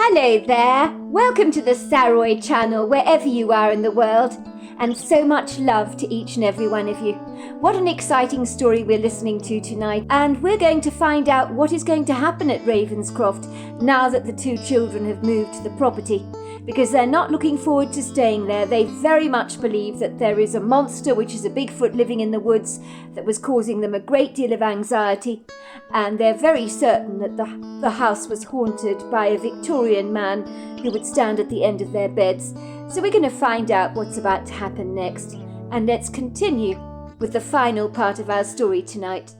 Hello there, welcome to the Saroy channel wherever you are in the world, and so much love to each and every one of you. What an exciting story we're listening to tonight, and we're going to find out what is going to happen at Ravenscroft now that the two children have moved to the property, because they're not looking forward to staying there. They very much believe that there is a monster, which is a Bigfoot living in the woods, that was causing them a great deal of anxiety, and they're very certain that the house was haunted by a Victorian man who would stand at the end of their beds. So we're going to find out what's about to happen next, and let's continue with the final part of our story tonight.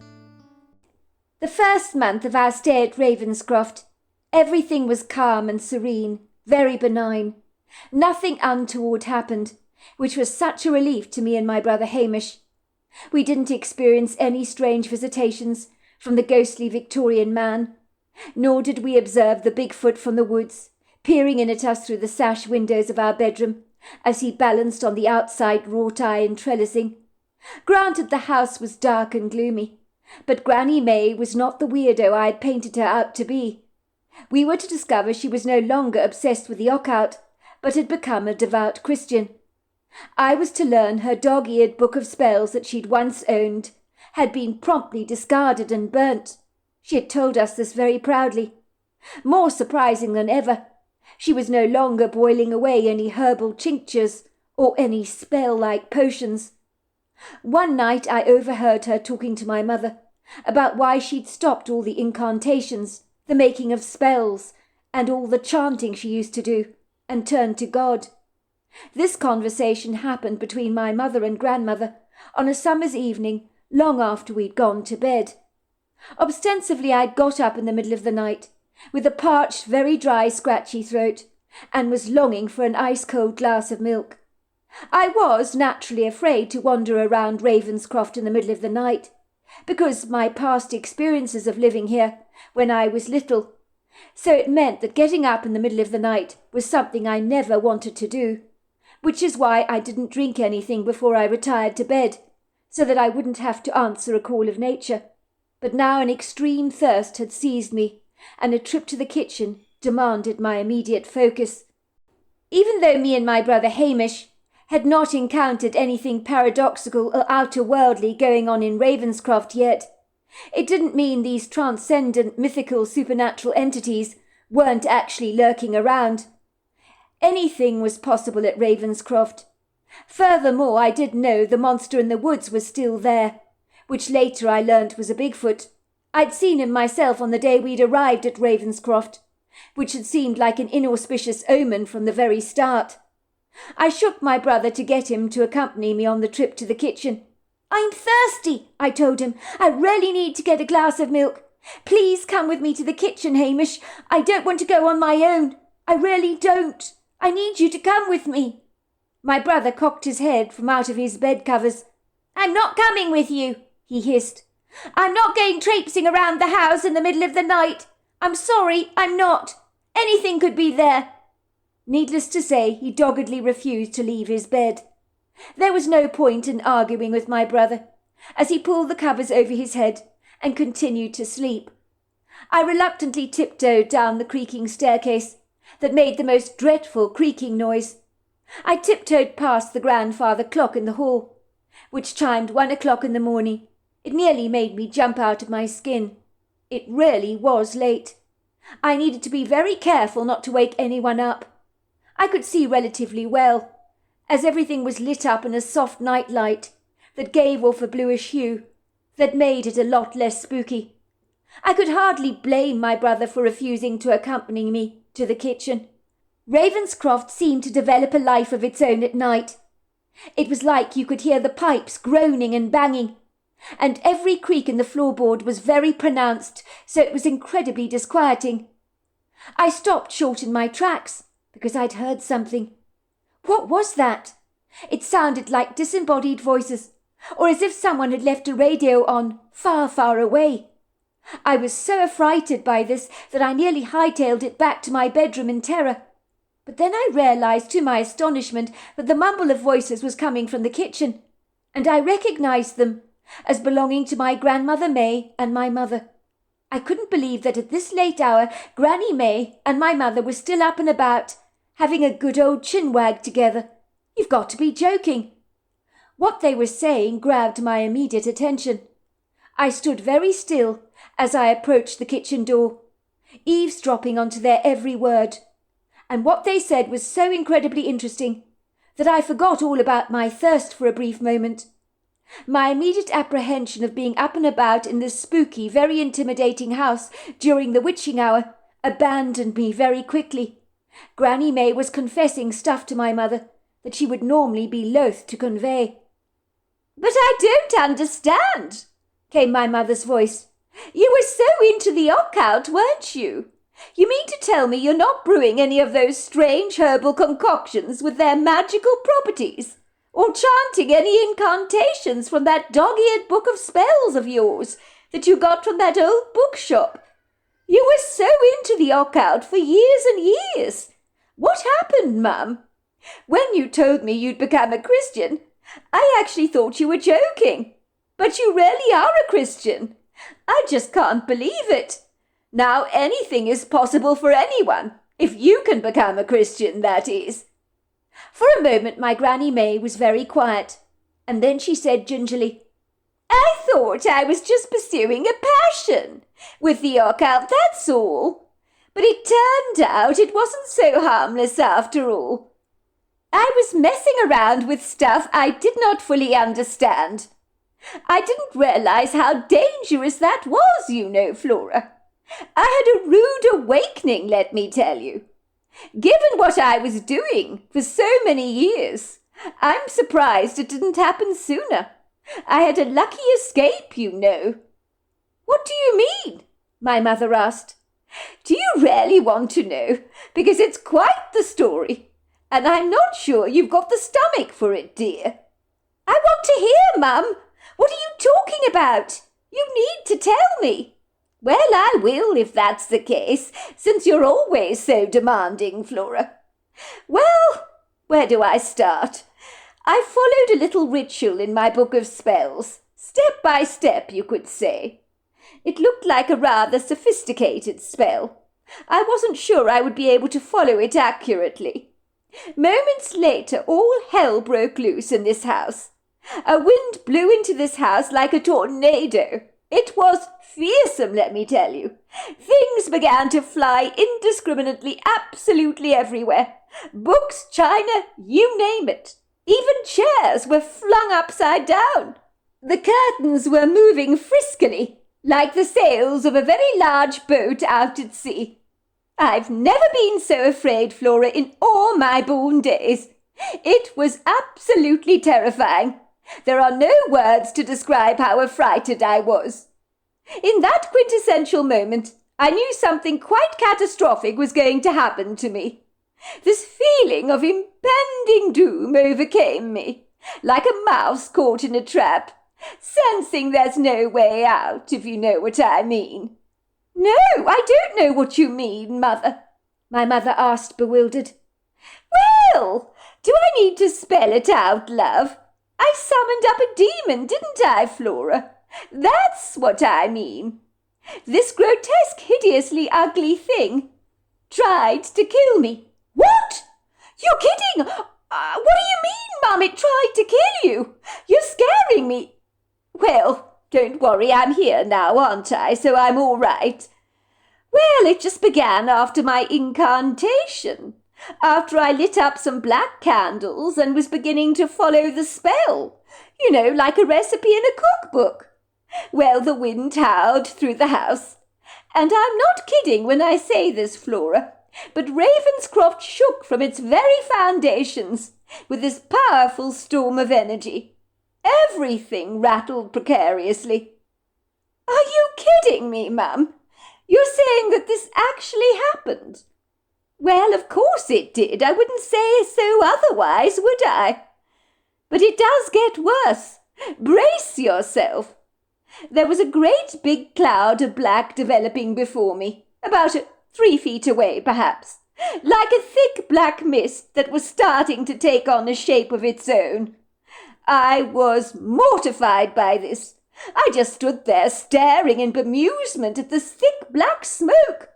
The first month of our stay at Ravenscroft, everything was calm and serene, very benign. Nothing untoward happened, which was such a relief to me and my brother Hamish. We didn't experience any strange visitations from the ghostly Victorian man, nor did we observe the Bigfoot from the woods, peering in at us through the sash windows of our bedroom, as he balanced on the outside wrought iron trellising. Granted, the house was dark and gloomy, but Granny May was not the weirdo I had painted her out to be. We were to discover she was no longer obsessed with the occult, but had become a devout Christian. I was to learn her dog-eared book of spells that she'd once owned had been promptly discarded and burnt. She had told us this very proudly. More surprising than ever, she was no longer boiling away any herbal tinctures or any spell-like potions. One night I overheard her talking to my mother about why she'd stopped all the incantations, the making of spells, and all the chanting she used to do, and turned to God. This conversation happened between my mother and grandmother on a summer's evening, long after we'd gone to bed. Ostensibly I'd got up in the middle of the night, with a parched, very dry, scratchy throat, and was longing for an ice-cold glass of milk. I was naturally afraid to wander around Ravenscroft in the middle of the night, because my past experiences of living here when I was little, so it meant that getting up in the middle of the night was something I never wanted to do, which is why I didn't drink anything before I retired to bed, so that I wouldn't have to answer a call of nature. But now an extreme thirst had seized me, and a trip to the kitchen demanded my immediate focus. Even though me and my brother Hamish had not encountered anything paradoxical or outer-worldly going on in Ravenscroft yet, it didn't mean these transcendent, mythical, supernatural entities weren't actually lurking around. Anything was possible at Ravenscroft. Furthermore, I did know the monster in the woods was still there, which later I learnt was a Bigfoot. I'd seen him myself on the day we'd arrived at Ravenscroft, which had seemed like an inauspicious omen from the very start. I shook my brother to get him to accompany me on the trip to the kitchen. "I'm thirsty," I told him. "I really need to get a glass of milk. Please come with me to the kitchen, Hamish. I don't want to go on my own. I really don't. I need you to come with me." My brother cocked his head from out of his bed covers. "I'm not coming with you," he hissed. "I'm not going traipsing around the house in the middle of the night. I'm sorry, I'm not. Anything could be there." Needless to say, he doggedly refused to leave his bed. There was no point in arguing with my brother, as he pulled the covers over his head and continued to sleep. I reluctantly tiptoed down the creaking staircase that made the most dreadful creaking noise. I tiptoed past the grandfather clock in the hall, which chimed 1 o'clock in the morning. It nearly made me jump out of my skin. It really was late. I needed to be very careful not to wake anyone up. I could see relatively well, as everything was lit up in a soft night light that gave off a bluish hue that made it a lot less spooky. I could hardly blame my brother for refusing to accompany me to the kitchen. Ravenscroft seemed to develop a life of its own at night. It was like you could hear the pipes groaning and banging, and every creak in the floorboard was very pronounced, so it was incredibly disquieting. I stopped short in my tracks, because I'd heard something. What was that? It sounded like disembodied voices, or as if someone had left a radio on, far, far away. I was so affrighted by this that I nearly hightailed it back to my bedroom in terror. But then I realized, to my astonishment, that the mumble of voices was coming from the kitchen, and I recognized them as belonging to my grandmother May and my mother. I couldn't believe that at this late hour Granny May and my mother were still up and about, having a good old chinwag together. You've got to be joking. What they were saying grabbed my immediate attention. I stood very still as I approached the kitchen door, eavesdropping onto their every word. And what they said was so incredibly interesting that I forgot all about my thirst for a brief moment. My immediate apprehension of being up and about in this spooky, very intimidating house during the witching hour abandoned me very quickly. Granny May was confessing stuff to my mother that she would normally be loath to convey. "But I don't understand," came my mother's voice. "You were so into the occult, weren't you? You mean to tell me you're not brewing any of those strange herbal concoctions with their magical properties, or chanting any incantations from that dog-eared book of spells of yours that you got from that old bookshop? You were so into the occult for years and years. What happened, Mum? When you told me you'd become a Christian, I actually thought you were joking. But you really are a Christian. I just can't believe it. Now anything is possible for anyone, if you can become a Christian, that is." For a moment my Granny May was very quiet, and then she said gingerly, "I thought I was just pursuing a passion with the occult, that's all. But it turned out it wasn't so harmless after all. I was messing around with stuff I did not fully understand. I didn't realize how dangerous that was, you know, Flora. I had a rude awakening, let me tell you. Given what I was doing for so many years, I'm surprised it didn't happen sooner. I had a lucky escape, you know." "What do you mean?" my mother asked. "Do you really want to know? Because it's quite the story, and I'm not sure you've got the stomach for it, dear." "I want to hear, Mum. What are you talking about? You need to tell me." "Well, I will, if that's the case, since you're always so demanding, Flora. Well, where do I start? I followed a little ritual in my book of spells, step by step, you could say. It looked like a rather sophisticated spell. I wasn't sure I would be able to follow it accurately. Moments later, all hell broke loose in this house. A wind blew into this house like a tornado. It was fearsome, let me tell you. Things began to fly indiscriminately absolutely everywhere. Books, china, you name it. Even chairs were flung upside down. The curtains were moving friskily, like the sails of a very large boat out at sea. I've never been so afraid, Flora, in all my born days. It was absolutely terrifying. There are no words to describe how affrighted I was. In that quintessential moment, I knew something quite catastrophic was going to happen to me. This feeling of impending doom overcame me, like a mouse caught in a trap, sensing there's no way out, if you know what I mean. "No, I don't know what you mean, Mother," my mother asked, bewildered. "Well, do I need to spell it out, love? I summoned up a demon, didn't I, Flora? That's what I mean. This grotesque, hideously ugly thing tried to kill me." "What? You're kidding! What do you mean, Mum? It tried to kill you? You're scaring me." "Well, don't worry, I'm here now, aren't I? So I'm all right. Well, it just began after my incantation, after I lit up some black candles and was beginning to follow the spell, you know, like a recipe in a cookbook. Well, the wind howled through the house. And I'm not kidding when I say this, Flora, but Ravenscroft shook from its very foundations with this powerful storm of energy. Everything rattled precariously." "Are you kidding me, Mum? You're saying that this actually happened?" "Well, of course it did. I wouldn't say so otherwise, would I? But it does get worse. Brace yourself. There was a great big cloud of black developing before me, about 3 feet away, perhaps, like a thick black mist that was starting to take on a shape of its own. I was mortified by this. I just stood there staring in bemusement at the thick black smoke,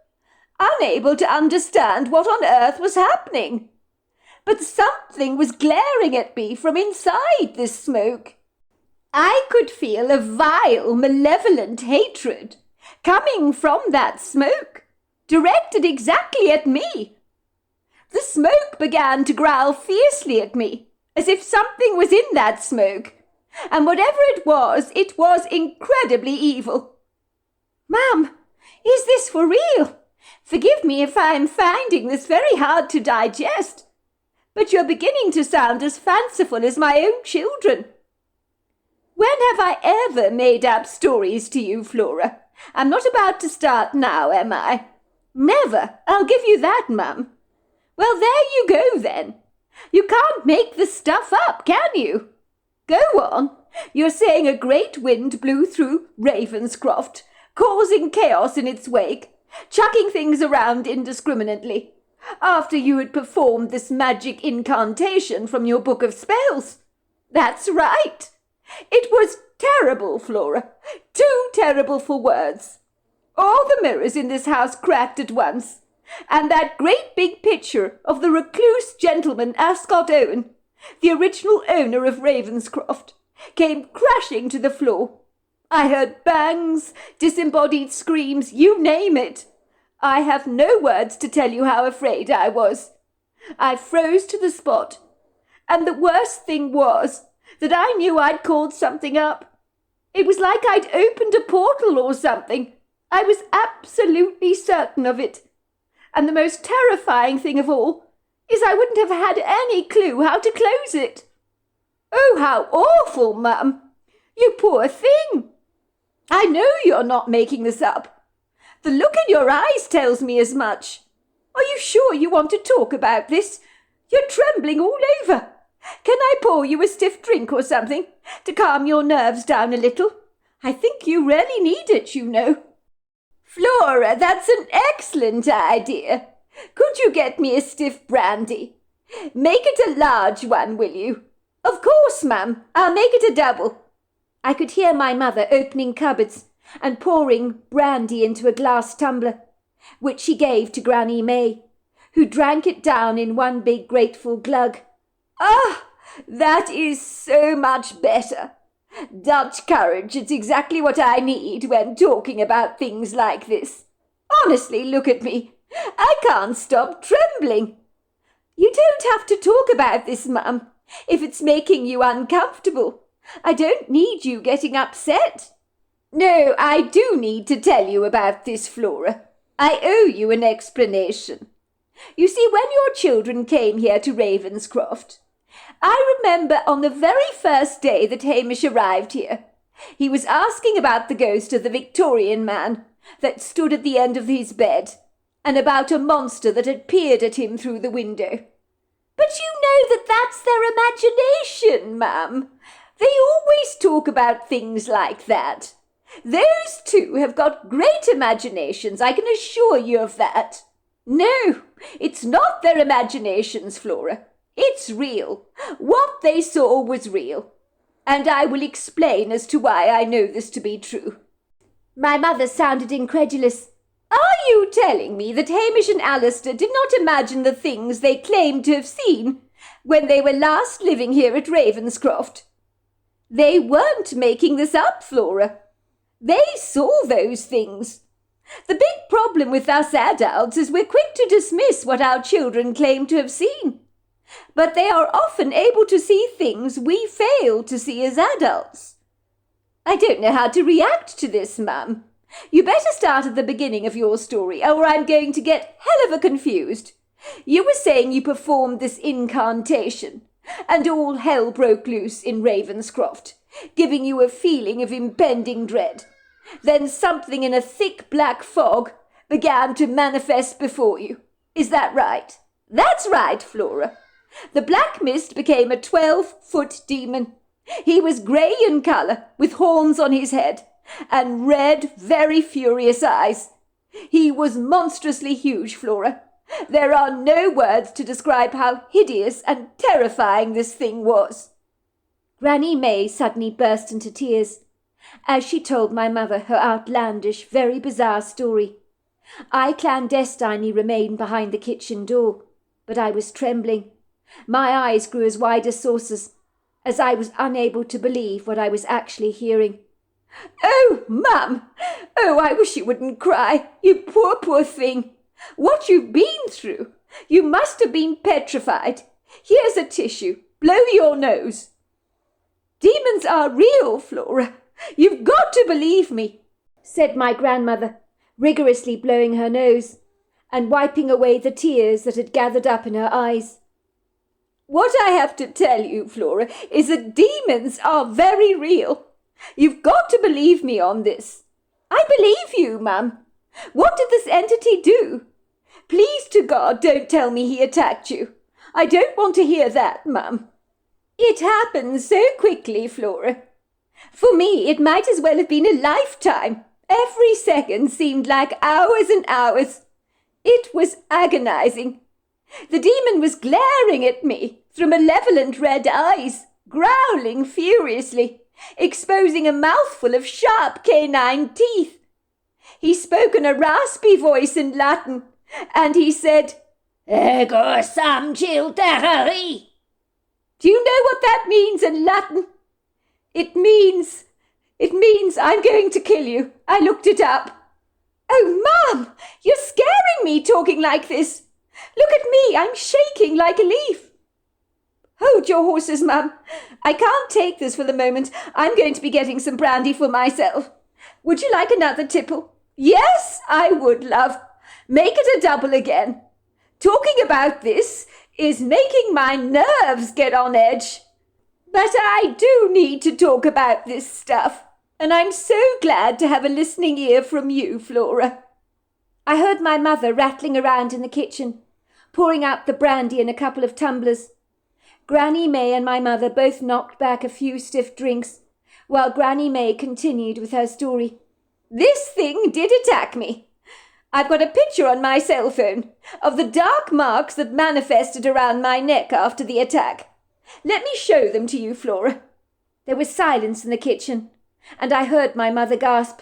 unable to understand what on earth was happening. But something was glaring at me from inside this smoke. I could feel a vile, malevolent hatred coming from that smoke, directed exactly at me. The smoke began to growl fiercely at me, as if something was in that smoke, and whatever it was incredibly evil. Ma'am, is this for real? Forgive me if I am finding this very hard to digest, but you're beginning to sound as fanciful as my own children. When have I ever made up stories to you, Flora? I'm not about to start now, am I? Never. I'll give you that, Mum. Well, there you go, then. You can't make the stuff up, can you? Go on. You're saying a great wind blew through Ravenscroft, causing chaos in its wake, chucking things around indiscriminately, after you had performed this magic incantation from your book of spells. That's right. It was terrible, Flora. Too terrible for words. All the mirrors in this house cracked at once, and that great big picture of the recluse gentleman Ascot Owen, the original owner of Ravenscroft, came crashing to the floor. I heard bangs, disembodied screams, you name it. I have no words to tell you how afraid I was. I froze to the spot, and the worst thing was that I knew I'd called something up. It was like I'd opened a portal or something. I was absolutely certain of it. And the most terrifying thing of all is I wouldn't have had any clue how to close it. Oh, how awful, Mum. You poor thing. I know you're not making this up. The look in your eyes tells me as much. Are you sure you want to talk about this? You're trembling all over. Can I pour you a stiff drink or something to calm your nerves down a little? I think you really need it, you know. Flora, that's an excellent idea. Could you get me a stiff brandy? Make it a large one, will you? Of course, ma'am. I'll make it a double. I could hear my mother opening cupboards and pouring brandy into a glass tumbler, which she gave to Granny May, who drank it down in one big grateful glug. Ah, that is so much better. Dutch courage, it's exactly what I need when talking about things like this. Honestly, look at me. I can't stop trembling. You don't have to talk about this, Mum, if it's making you uncomfortable. I don't need you getting upset. No, I do need to tell you about this, Flora. I owe you an explanation. You see, when your children came here to Ravenscroft, I remember on the very first day that Hamish arrived here, he was asking about the ghost of the Victorian man that stood at the end of his bed, and about a monster that had peered at him through the window. But you know that's their imagination, ma'am. They always talk about things like that. Those two have got great imaginations, I can assure you of that. No, it's not their imaginations, Flora. It's real. What they saw was real. And I will explain as to why I know this to be true. My mother sounded incredulous. Are you telling me that Hamish and Alistair did not imagine the things they claimed to have seen when they were last living here at Ravenscroft? They weren't making this up, Flora. They saw those things. The big problem with us adults is we're quick to dismiss what our children claim to have seen. But they are often able to see things we fail to see as adults. I don't know how to react to this, Mum. You better start at the beginning of your story, or I'm going to get hell of a confused. You were saying you performed this incantation, and all hell broke loose in Ravenscroft, giving you a feeling of impending dread. Then something in a thick black fog began to manifest before you. Is that right? That's right, Flora. The black mist became a 12-foot demon. He was grey in colour, with horns on his head, and red, very furious eyes. He was monstrously huge, Flora. There are no words to describe how hideous and terrifying this thing was. Granny May suddenly burst into tears. as she told my mother her outlandish, very bizarre story. I clandestinely remained behind the kitchen door, but I was trembling. My eyes grew as wide as saucers, as I was unable to believe what I was actually hearing. "Oh, Mum! Oh, I wish you wouldn't cry, you poor thing. What you've been through! You must have been petrified. Here's a tissue. Blow your nose." "Demons are real, Flora. You've got to believe me," said my grandmother, rigorously blowing her nose and wiping away the tears that had gathered up in her eyes. "What I have to tell you, Flora, is that demons are very real. You've got to believe me on this." "I believe you, Mum. What did this entity do?" "Please to God, don't tell me he attacked you. I don't want to hear that, Mum." "It happened so quickly, Flora. For me, it might as well have been a lifetime. Every second seemed like hours and hours. It was agonizing. The demon was glaring at me through malevolent red eyes, growling furiously, exposing a mouthful of sharp canine teeth. He spoke in a raspy voice in Latin, and he said, "Ego sum childerari." Do you know what that means in Latin? It means I'm going to kill you. I looked it up. "Oh, Mum, you're scaring me talking like this. Look at me, I'm shaking like a leaf." "Hold your horses, Mum. I can't take this for the moment. I'm going to be getting some brandy for myself. Would you like another tipple?" "Yes, I would, love. Make it a double again. Talking about this is making my nerves get on edge. But I do need to talk about this stuff, and I'm so glad to have a listening ear from you, Flora." I heard my mother rattling around in the kitchen, pouring out the brandy in a couple of tumblers. Granny May and my mother both knocked back a few stiff drinks, while Granny May continued with her story. "This thing did attack me. I've got a picture on my cell phone of the dark marks that manifested around my neck after the attack. Let me show them to you, Flora." There was silence in the kitchen, and I heard my mother gasp.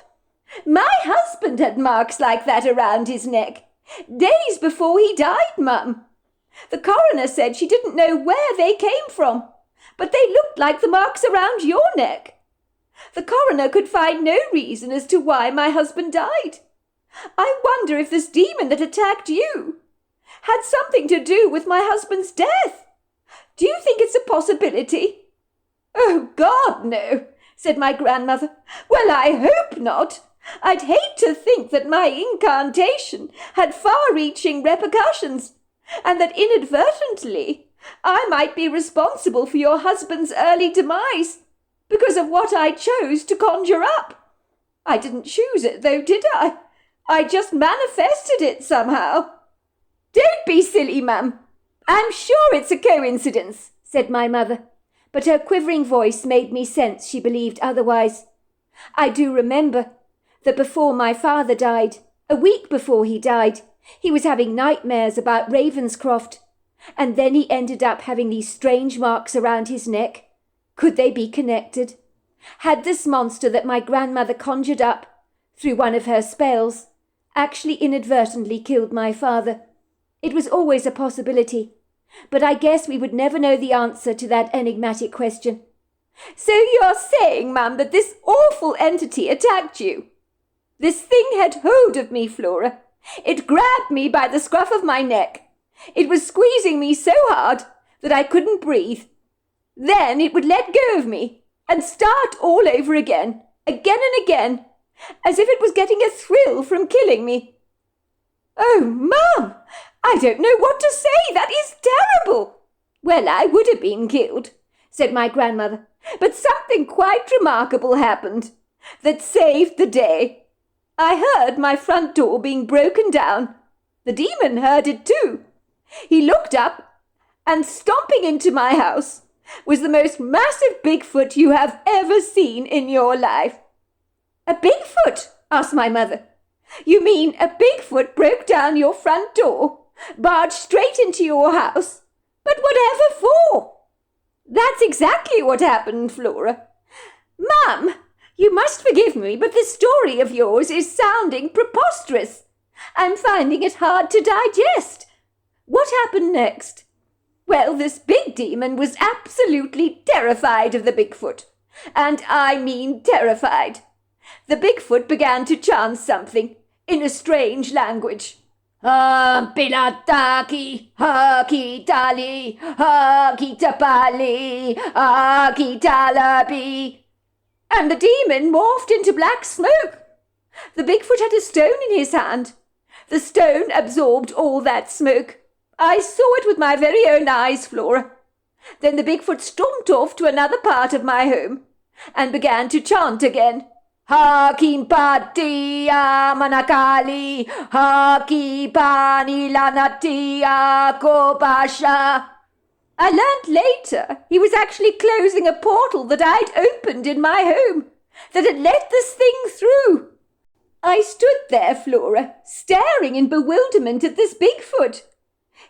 "My husband had marks like that around his neck, days before he died, Mum. The coroner said she didn't know where they came from, but they looked like the marks around your neck. The coroner could find no reason as to why my husband died. I wonder if this demon that attacked you had something to do with my husband's death. Do you think it's a possibility?" "Oh, God, no," said my grandmother. "Well, I hope not. I'd hate to think that my incantation had far-reaching repercussions, and that inadvertently I might be responsible for your husband's early demise because of what I chose to conjure up. I didn't choose it, though, did I? I just manifested it somehow." "Don't be silly, Mum. I'm sure it's a coincidence," said my mother, but her quivering voice made me sense she believed otherwise. I do remember that before my father died, a week before he died, he was having nightmares about Ravenscroft, and then he ended up having these strange marks around his neck. Could they be connected? Had this monster that my grandmother conjured up through one of her spells actually inadvertently killed my father? It was always a possibility, but I guess we would never know the answer to that enigmatic question. "So you're saying, Mum, that this awful entity attacked you?" "This thing had hold of me, Flora. It grabbed me by the scruff of my neck. It was squeezing me so hard that I couldn't breathe. Then it would let go of me and start all over again and again, as if it was getting a thrill from killing me." "Oh, Mum, I don't know what to say. That is terrible." "Well, I would have been killed," said my grandmother, "but something quite remarkable happened that saved the day. I heard my front door being broken down. The demon heard it too. He looked up, and stomping into my house was the most massive Bigfoot you have ever seen in your life." "A Bigfoot?" asked my mother. "You mean a Bigfoot broke down your front door, barged straight into your house? But whatever for?" "That's exactly what happened, Flora. Mum, You must forgive me, but this story of yours is sounding preposterous. I'm finding it hard to digest. What happened next? Well, this big demon was absolutely terrified of the Bigfoot. And I mean terrified. The Bigfoot began to chant something in a strange language. Pilataki, haki tali, haki tapali, haki talabi. And the demon morphed into black smoke. The Bigfoot had a stone in his hand. The stone absorbed all that smoke. I saw it with my very own eyes, Flora. Then the Bigfoot stomped off to another part of my home and began to chant again. Hakim pati manakali, haki pani lanati akopasha. I learnt later he was actually closing a portal that I'd opened in my home, that had let this thing through. I stood there, Flora, staring in bewilderment at this Bigfoot.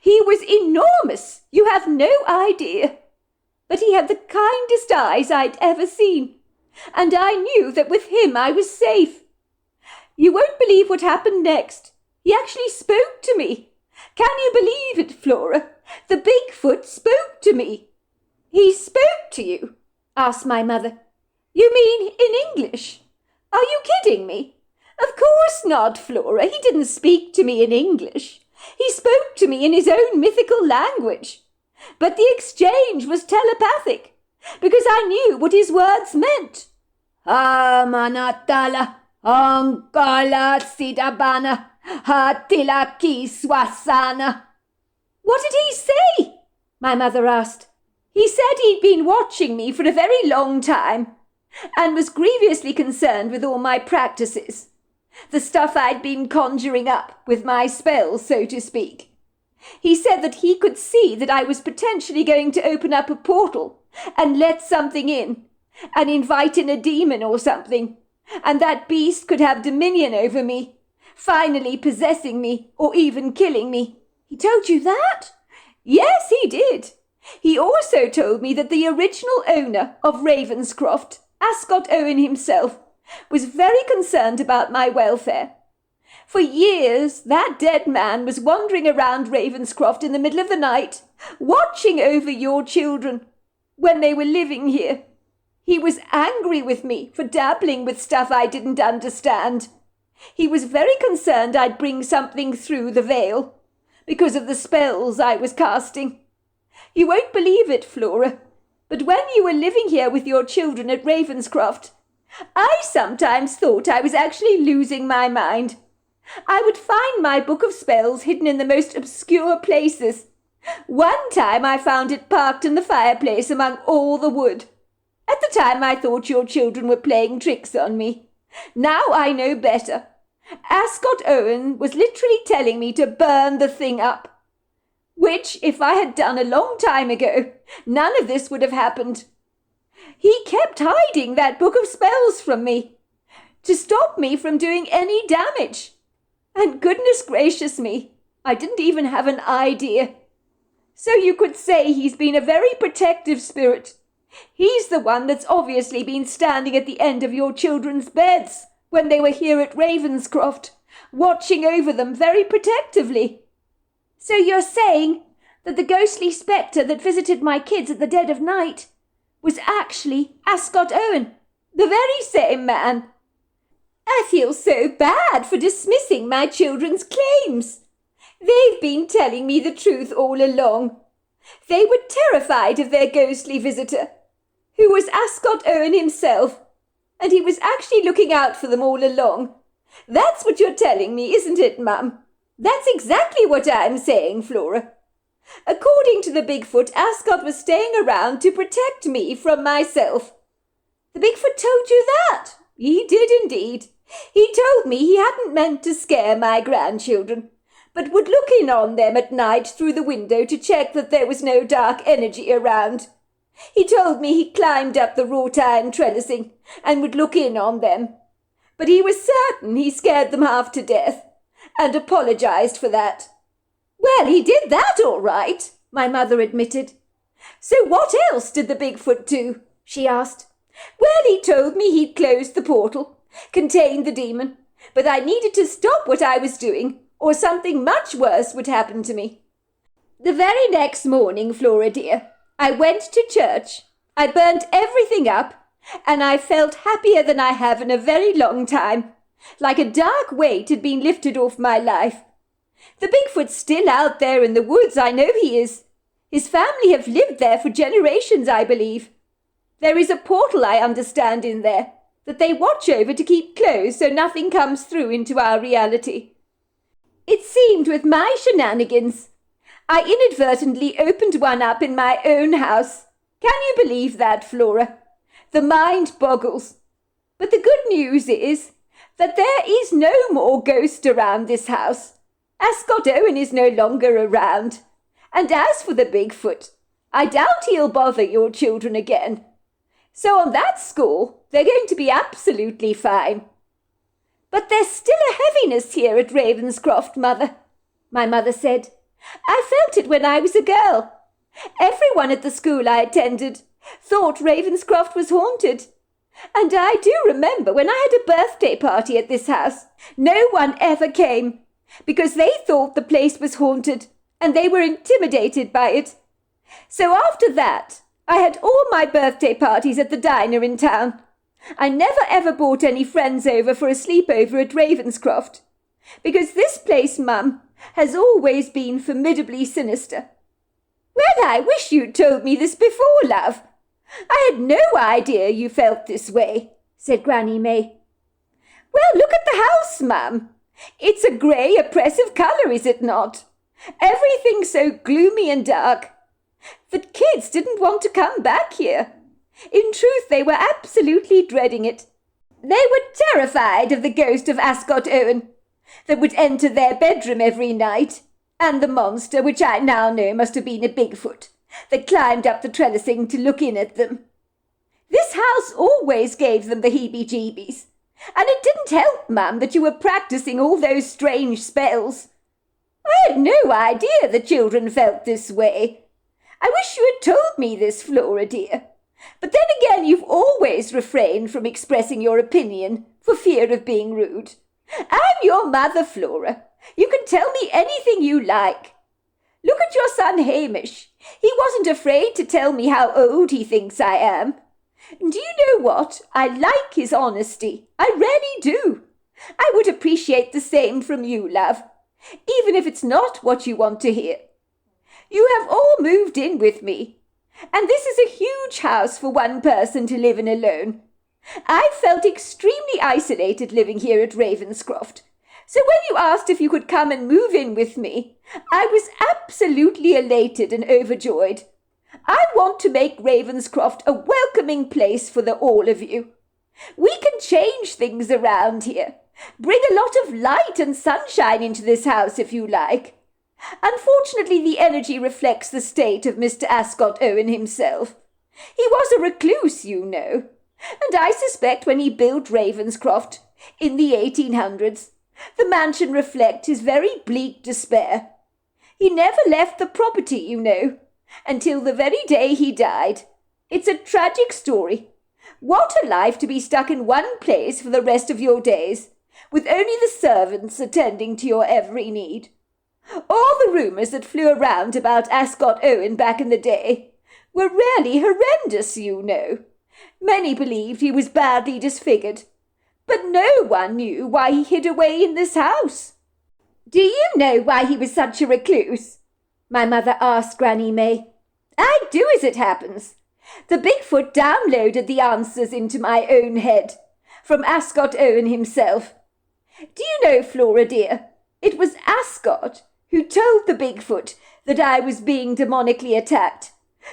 He was enormous, you have no idea. But he had the kindest eyes I'd ever seen, and I knew that with him I was safe. You won't believe what happened next. He actually spoke to me. Can you believe it, Flora? The Bigfoot spoke to me. He spoke to you? Asked my mother. You mean in English? Are you kidding me? Of course not, Flora. He didn't speak to me in English. He spoke to me in his own mythical language. But the exchange was telepathic, because I knew what his words meant. Amanatala, Ankala Sidabana, Hatilaki Swasana. What did he say? My mother asked. He said he'd been watching me for a very long time and was grievously concerned with all my practices, the stuff I'd been conjuring up with my spells, so to speak. He said that he could see that I was potentially going to open up a portal and let something in and invite in a demon or something, and that beast could have dominion over me, finally possessing me or even killing me. He told you that? Yes, he did. He also told me that the original owner of Ravenscroft, Ascot Owen himself, was very concerned about my welfare. For years, that dead man was wandering around Ravenscroft in the middle of the night, watching over your children when they were living here. He was angry with me for dabbling with stuff I didn't understand. He was very concerned I'd bring something through the veil because of the spells I was casting. You won't believe it, Flora, but when you were living here with your children at Ravenscroft, I sometimes thought I was actually losing my mind. I would find my book of spells hidden in the most obscure places. One time I found it parked in the fireplace among all the wood. At the time I thought your children were playing tricks on me. Now I know better. Ascot Owen was literally telling me to burn the thing up, which, if I had done a long time ago, none of this would have happened. He kept hiding that book of spells from me to stop me from doing any damage. And goodness gracious me, I didn't even have an idea. So you could say he's been a very protective spirit. He's the one that's obviously been standing at the end of your children's beds when they were here at Ravenscroft, watching over them very protectively. So you're saying that the ghostly spectre that visited my kids at the dead of night was actually Ascot Owen, the very same man? I feel so bad for dismissing my children's claims. They've been telling me the truth all along. They were terrified of their ghostly visitor, who was Ascot Owen himself, and he was actually looking out for them all along. That's what you're telling me, isn't it, Mum? That's exactly what I'm saying, Flora. According to the Bigfoot, Ascot was staying around to protect me from myself. The Bigfoot told you that? He did indeed. He told me he hadn't meant to scare my grandchildren, but would look in on them at night through the window to check that there was no dark energy around. He told me he climbed up the wrought iron trellising and would look in on them, but he was certain he scared them half to death, and apologized for that. Well, he did that all right, my mother admitted. So what else did the Bigfoot do? She asked. Well, he told me he'd closed the portal, contained the demon, but I needed to stop what I was doing, or something much worse would happen to me. The very next morning, Flora dear, I went to church. I burnt everything up, and I felt happier than I have in a very long time, like a dark weight had been lifted off my life. The Bigfoot's still out there in the woods, I know he is. His family have lived there for generations, I believe. There is a portal, I understand, in there, that they watch over to keep closed so nothing comes through into our reality. It seemed with my shenanigans, I inadvertently opened one up in my own house. Can you believe that, Flora? The mind boggles. But the good news is that there is no more ghost around this house. Ascot Owen is no longer around. And as for the Bigfoot, I doubt he'll bother your children again. So on that score, they're going to be absolutely fine. But there's still a heaviness here at Ravenscroft, Mother, my mother said. I felt it when I was a girl. Everyone at the school I attended thought Ravenscroft was haunted. And I do remember when I had a birthday party at this house, no one ever came, because they thought the place was haunted, and they were intimidated by it. So after that, I had all my birthday parties at the diner in town. I never ever brought any friends over for a sleepover at Ravenscroft, because this place, Mum, has always been formidably sinister. Well, I wish you'd told me this before, love. I had no idea you felt this way, said Granny May. Well, look at the house, Mum. It's a grey, oppressive colour, is it not? Everything's so gloomy and dark. The kids didn't want to come back here. In truth, they were absolutely dreading it. They were terrified of the ghost of Ascot Owen that would enter their bedroom every night, and the monster, which I now know must have been a Bigfoot, that climbed up the trellising to look in at them. This house always gave them the heebie-jeebies, and it didn't help, Mum, that you were practising all those strange spells. I had no idea the children felt this way. I wish you had told me this, Flora dear. But then again, you've always refrained from expressing your opinion for fear of being rude. I'm your mother, Flora. You can tell me anything you like. Look at your son Hamish. He wasn't afraid to tell me how old he thinks I am. Do you know what? I like his honesty. I really do. I would appreciate the same from you, love, even if it's not what you want to hear. You have all moved in with me, and this is a huge house for one person to live in alone. I felt extremely isolated living here at Ravenscroft, so when you asked if you could come and move in with me, I was absolutely elated and overjoyed. I want to make Ravenscroft a welcoming place for all of you. We can change things around here, bring a lot of light and sunshine into this house if you like. Unfortunately, the energy reflects the state of Mr. Ascot Owen himself. He was a recluse, you know, and I suspect when he built Ravenscroft in the 1800s, the mansion reflects his very bleak despair. He never left the property, you know, until the very day he died. It's a tragic story. What a life to be stuck in one place for the rest of your days, with only the servants attending to your every need. All the rumours that flew around about Ascot Owen back in the day were really horrendous, you know. Many believed he was badly disfigured, but no one knew why he hid away in this house. Do you know why he was such a recluse? My mother asked Granny May. I do, as it happens. The Bigfoot downloaded the answers into my own head, from Ascot Owen himself. Do you know, Flora dear, it was Ascot who told the Bigfoot that I was being demonically attacked.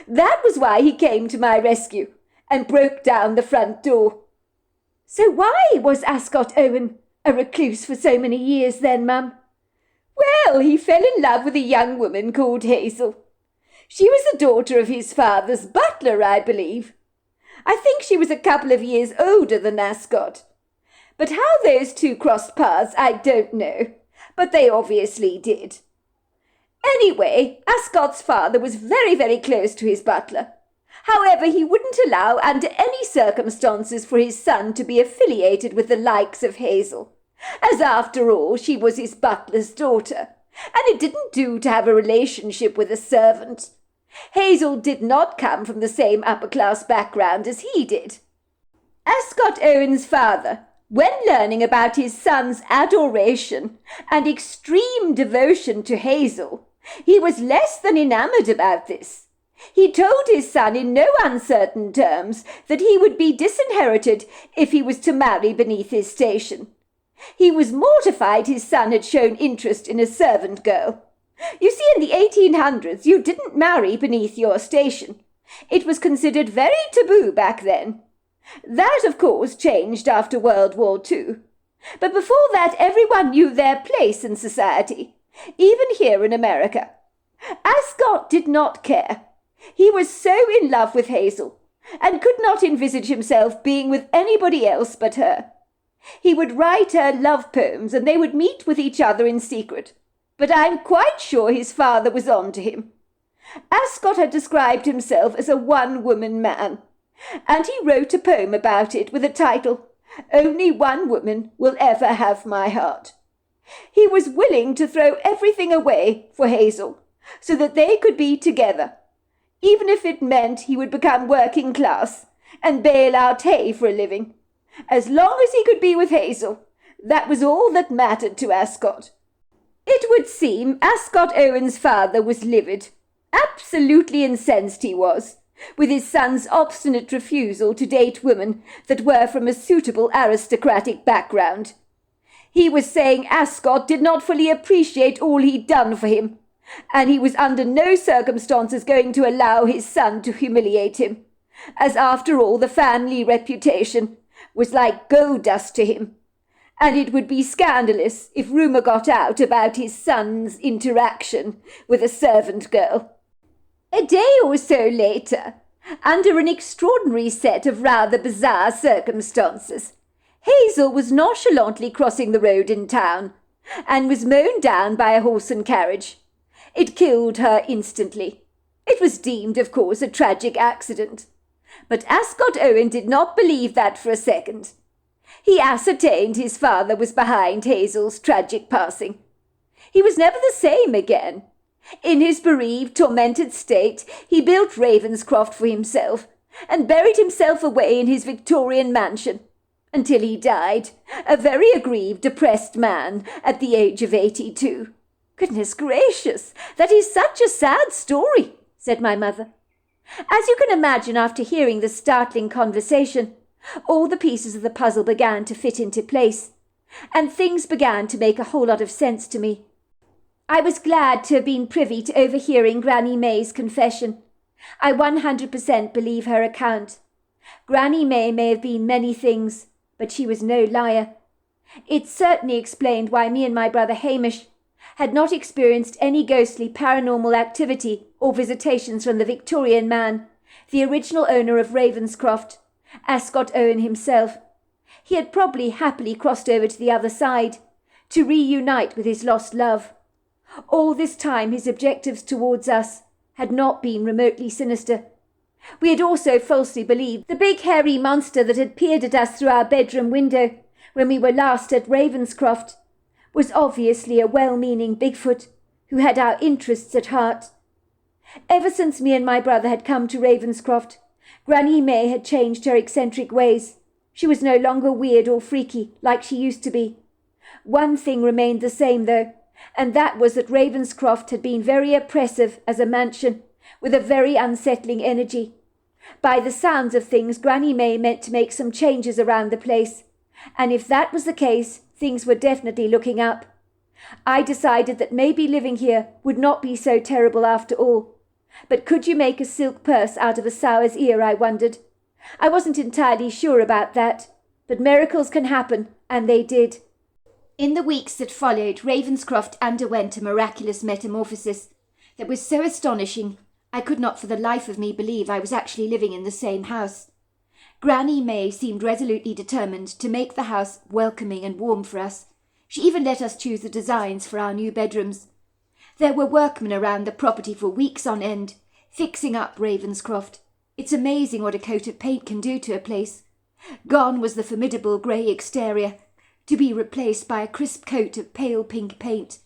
That was why he came to my rescue and broke down the front door. So why was Ascot Owen a recluse for so many years then, Mum? Well, he fell in love with a young woman called Hazel. She was the daughter of his father's butler, I believe. I think she was a couple of years older than Ascot. But how those two crossed paths, I don't know, but they obviously did. Anyway, Ascot's father was very, very close to his butler. However, he wouldn't allow under any circumstances for his son to be affiliated with the likes of Hazel, as after all she was his butler's daughter, and it didn't do to have a relationship with a servant. Hazel did not come from the same upper-class background as he did. Ascot Owen's father, when learning about his son's adoration and extreme devotion to Hazel, he was less than enamoured about this. He told his son in no uncertain terms that he would be disinherited if he was to marry beneath his station. He was mortified his son had shown interest in a servant girl. You see, in the 1800s, you didn't marry beneath your station. It was considered very taboo back then. That, of course, changed after World War II. But before that, everyone knew their place in society, even here in America. Ascot did not care. He was so in love with Hazel, and could not envisage himself being with anybody else but her. He would write her love poems, and they would meet with each other in secret. But I'm quite sure his father was on to him. Ascot had described himself as a one-woman man, and he wrote a poem about it with the title, "Only One Woman Will Ever Have My Heart." He was willing to throw everything away for Hazel, so that they could be together, even if it meant he would become working class and bale out hay for a living. As long as he could be with Hazel, that was all that mattered to Ascot. It would seem Ascot Owen's father was livid. Absolutely incensed he was, with his son's obstinate refusal to date women that were from a suitable aristocratic background. He was saying Ascot did not fully appreciate all he'd done for him, and he was under no circumstances going to allow his son to humiliate him, as after all the family reputation was like gold dust to him, and it would be scandalous if rumour got out about his son's interaction with a servant girl. A day or so later, under an extraordinary set of rather bizarre circumstances, Hazel was nonchalantly crossing the road in town, and was mown down by a horse and carriage. It killed her instantly. It was deemed, of course, a tragic accident. But Ascot Owen did not believe that for a second. He ascertained his father was behind Hazel's tragic passing. He was never the same again. In his bereaved, tormented state, he built Ravenscroft for himself, and buried himself away in his Victorian mansion, until he died, a very aggrieved, depressed man, at the age of 82. "Goodness gracious, that is such a sad story," said my mother. As you can imagine, after hearing this startling conversation, all the pieces of the puzzle began to fit into place, and things began to make a whole lot of sense to me. I was glad to have been privy to overhearing Granny May's confession. I 100% believe her account. Granny may have been many things, but she was no liar. It certainly explained why me and my brother Hamish had not experienced any ghostly paranormal activity or visitations from the Victorian man, the original owner of Ravenscroft, Ascot Owen himself. He had probably happily crossed over to the other side, to reunite with his lost love. All this time his objectives towards us had not been remotely sinister. We had also falsely believed the big hairy monster that had peered at us through our bedroom window when we were last at Ravenscroft was obviously a well-meaning Bigfoot who had our interests at heart. Ever since me and my brother had come to Ravenscroft, Granny May had changed her eccentric ways. She was no longer weird or freaky like she used to be. One thing remained the same, though, and that was that Ravenscroft had been very oppressive as a mansion, with a very unsettling energy. By the sounds of things, Granny May meant to make some changes around the place, and if that was the case, things were definitely looking up. I decided that maybe living here would not be so terrible after all. But could you make a silk purse out of a sow's ear, I wondered. I wasn't entirely sure about that, but miracles can happen, and they did. In the weeks that followed, Ravenscroft underwent a miraculous metamorphosis that was so astonishing I could not for the life of me believe I was actually living in the same house. Granny May seemed resolutely determined to make the house welcoming and warm for us. She even let us choose the designs for our new bedrooms. There were workmen around the property for weeks on end, fixing up Ravenscroft. It's amazing what a coat of paint can do to a place. Gone was the formidable grey exterior, to be replaced by a crisp coat of pale pink paint.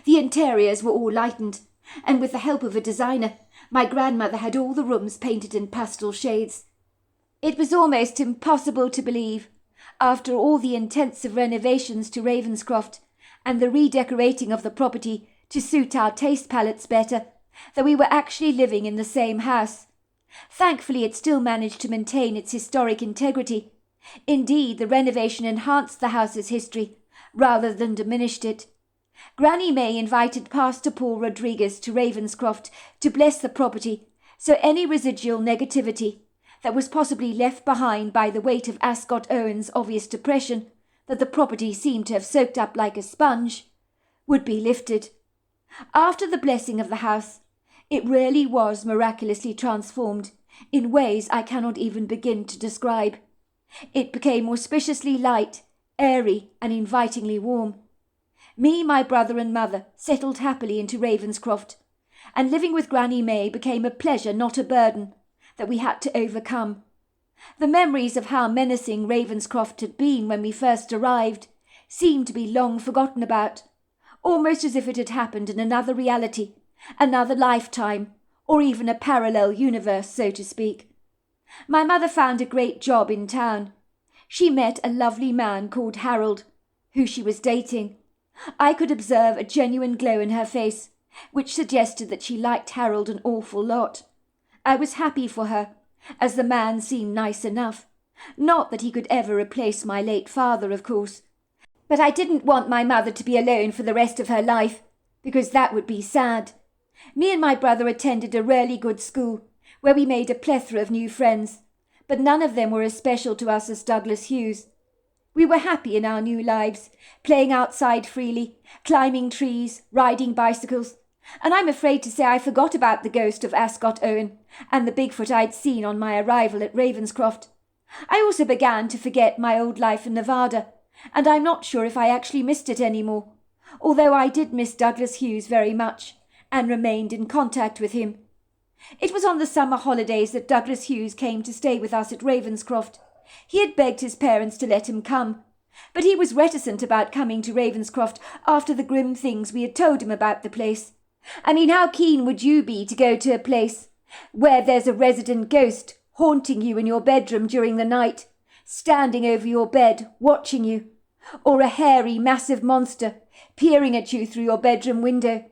The interiors were all lightened, and with the help of a designer, my grandmother had all the rooms painted in pastel shades. It was almost impossible to believe, after all the intensive renovations to Ravenscroft and the redecorating of the property to suit our taste palettes better, that we were actually living in the same house. Thankfully, it still managed to maintain its historic integrity. Indeed, the renovation enhanced the house's history, rather than diminished it. Granny May invited Pastor Paul Rodriguez to Ravenscroft to bless the property, so any residual negativity that was possibly left behind by the weight of Ascot Owen's obvious depression, that the property seemed to have soaked up like a sponge, would be lifted. After the blessing of the house, it really was miraculously transformed in ways I cannot even begin to describe. It became auspiciously light, airy, and invitingly warm. Me, my brother and mother settled happily into Ravenscroft, and living with Granny May became a pleasure, not a burden, that we had to overcome. The memories of how menacing Ravenscroft had been when we first arrived seemed to be long forgotten about, almost as if it had happened in another reality, another lifetime, or even a parallel universe, so to speak. My mother found a great job in town. She met a lovely man called Harold, who she was dating. I could observe a genuine glow in her face, which suggested that she liked Harold an awful lot. I was happy for her, as the man seemed nice enough. Not that he could ever replace my late father, of course. But I didn't want my mother to be alone for the rest of her life, because that would be sad. Me and my brother attended a really good school, where we made a plethora of new friends, but none of them were as special to us as Douglas Hughes. We were happy in our new lives, playing outside freely, climbing trees, riding bicycles, and I'm afraid to say I forgot about the ghost of Ascot Owen and the Bigfoot I'd seen on my arrival at Ravenscroft. I also began to forget my old life in Nevada, and I'm not sure if I actually missed it anymore, although I did miss Douglas Hughes very much, and remained in contact with him. It was on the summer holidays that Douglas Hughes came to stay with us at Ravenscroft. He had begged his parents to let him come, but he was reticent about coming to Ravenscroft after the grim things we had told him about the place. I mean, how keen would you be to go to a place where there's a resident ghost haunting you in your bedroom during the night, standing over your bed, watching you, or a hairy, massive monster peering at you through your bedroom window,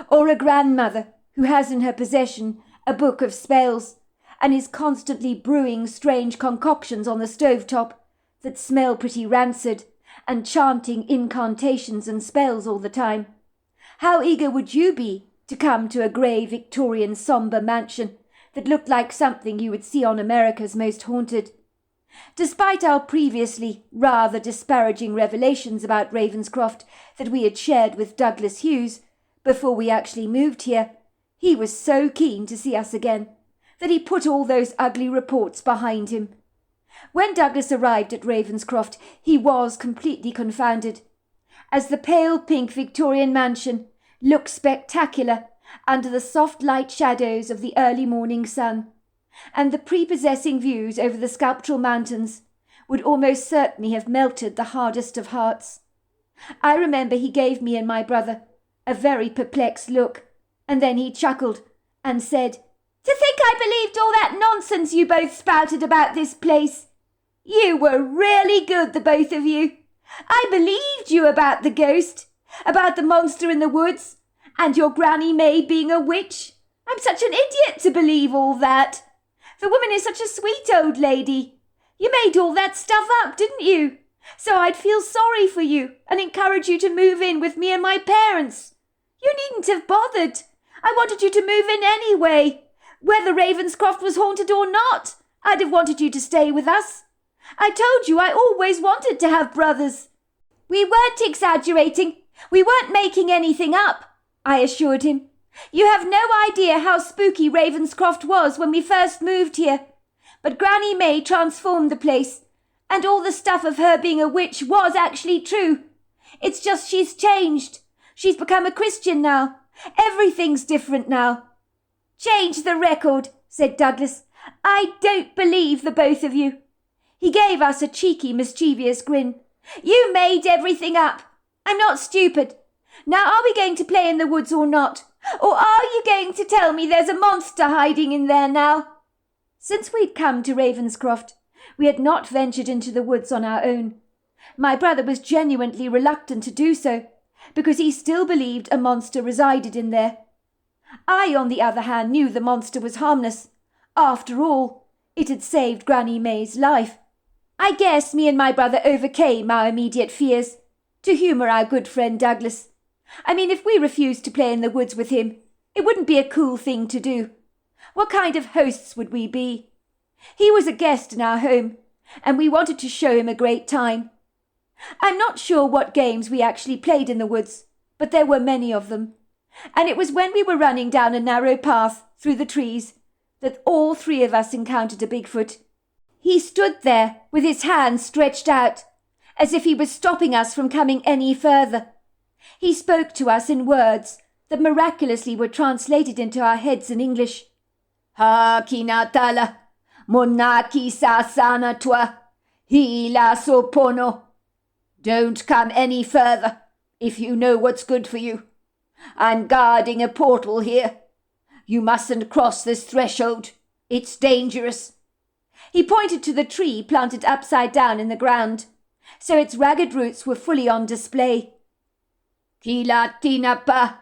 or a grandmother who has in her possession a book of spells and is constantly brewing strange concoctions on the stovetop that smell pretty rancid and chanting incantations and spells all the time? How eager would you be to come to a grey Victorian sombre mansion that looked like something you would see on America's Most Haunted? Despite our previously rather disparaging revelations about Ravenscroft that we had shared with Douglas Hughes before we actually moved here, he was so keen to see us again that he put all those ugly reports behind him. When Douglas arrived at Ravenscroft, he was completely confounded, as the pale pink Victorian mansion looked spectacular under the soft light shadows of the early morning sun, and the prepossessing views over the sculptural mountains would almost certainly have melted the hardest of hearts. I remember he gave me and my brother a very perplexed look, and then he chuckled and said, "To think I believed all that nonsense you both spouted about this place. You were really good, the both of you. I believed you about the ghost, about the monster in the woods, and your Granny May being a witch. I'm such an idiot to believe all that. The woman is such a sweet old lady. You made all that stuff up, didn't you? So I'd feel sorry for you and encourage you to move in with me and my parents. You needn't have bothered. I wanted you to move in anyway. Whether Ravenscroft was haunted or not, I'd have wanted you to stay with us. I told you I always wanted to have brothers." "We weren't exaggerating. We weren't making anything up," I assured him. "You have no idea how spooky Ravenscroft was when we first moved here. But Granny May transformed the place, and all the stuff of her being a witch was actually true. It's just she's changed. She's become a Christian now. Everything's different now." "Change the record," said Douglas. I don't believe the both of you. He gave us a cheeky, mischievous grin. You made everything up. I'm not stupid. Now are we going to play in the woods or not? Or are you going to tell me there's a monster hiding in there now? Since we'd come to Ravenscroft, we had not ventured into the woods on our own. My brother was genuinely reluctant to do so, because he still believed a monster resided in there. I, on the other hand, knew the monster was harmless. After all, it had saved Granny May's life. I guess me and my brother overcame our immediate fears, to humour our good friend Douglas. I mean, if we refused to play in the woods with him, it wouldn't be a cool thing to do. What kind of hosts would we be? He was a guest in our home, and we wanted to show him a great time. I'm not sure what games we actually played in the woods, but there were many of them. And it was when we were running down a narrow path through the trees that all three of us encountered a Bigfoot. He stood there with his hands stretched out, as if he was stopping us from coming any further. He spoke to us in words that miraculously were translated into our heads in English. Ha kinatala, monaki sasana tua, hila sopono. Don't come any further, if you know what's good for you. I'm guarding a portal here. You mustn't cross this threshold. It's dangerous. He pointed to the tree planted upside down in the ground, so its ragged roots were fully on display. Kilatinapa,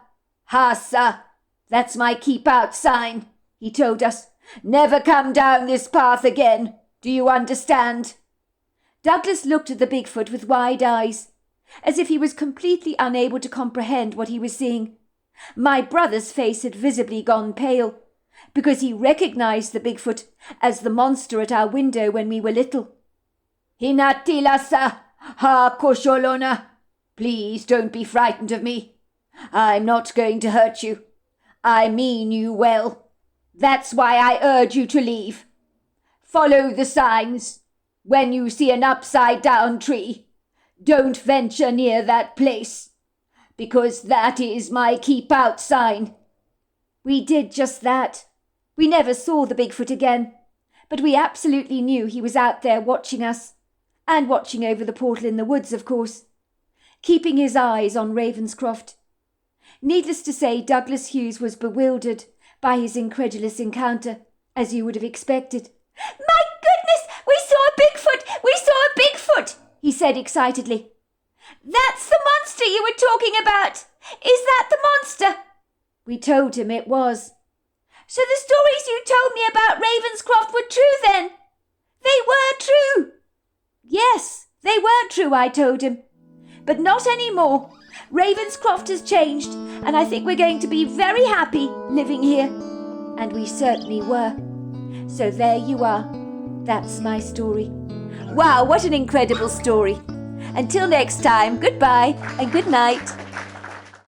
hasa. That's my keep out sign, he told us. Never come down this path again. Do you understand? Douglas looked at the Bigfoot with wide eyes, as if he was completely unable to comprehend what he was seeing. My brother's face had visibly gone pale, because he recognized the Bigfoot as the monster at our window when we were little. Hinatilasa, ha kosholona. Please don't be frightened of me. I'm not going to hurt you. I mean you well. That's why I urge you to leave. Follow the signs. When you see an upside-down tree, don't venture near that place, because that is my keep-out sign. We did just that. We never saw the Bigfoot again, but we absolutely knew he was out there watching us, and watching over the portal in the woods, of course, keeping his eyes on Ravenscroft. Needless to say, Douglas Hughes was bewildered by his incredulous encounter, as you would have expected. My goodness! We saw a Bigfoot! We saw a Bigfoot! He said excitedly. That's the monster you were talking about! Is that the monster? We told him it was. So the stories you told me about Ravenscroft were true then? They were true! Yes, they were true, I told him. But not anymore. Ravenscroft has changed, and I think we're going to be very happy living here. And we certainly were. So there you are. That's my story. Wow, what an incredible story. Until next time, goodbye and good night.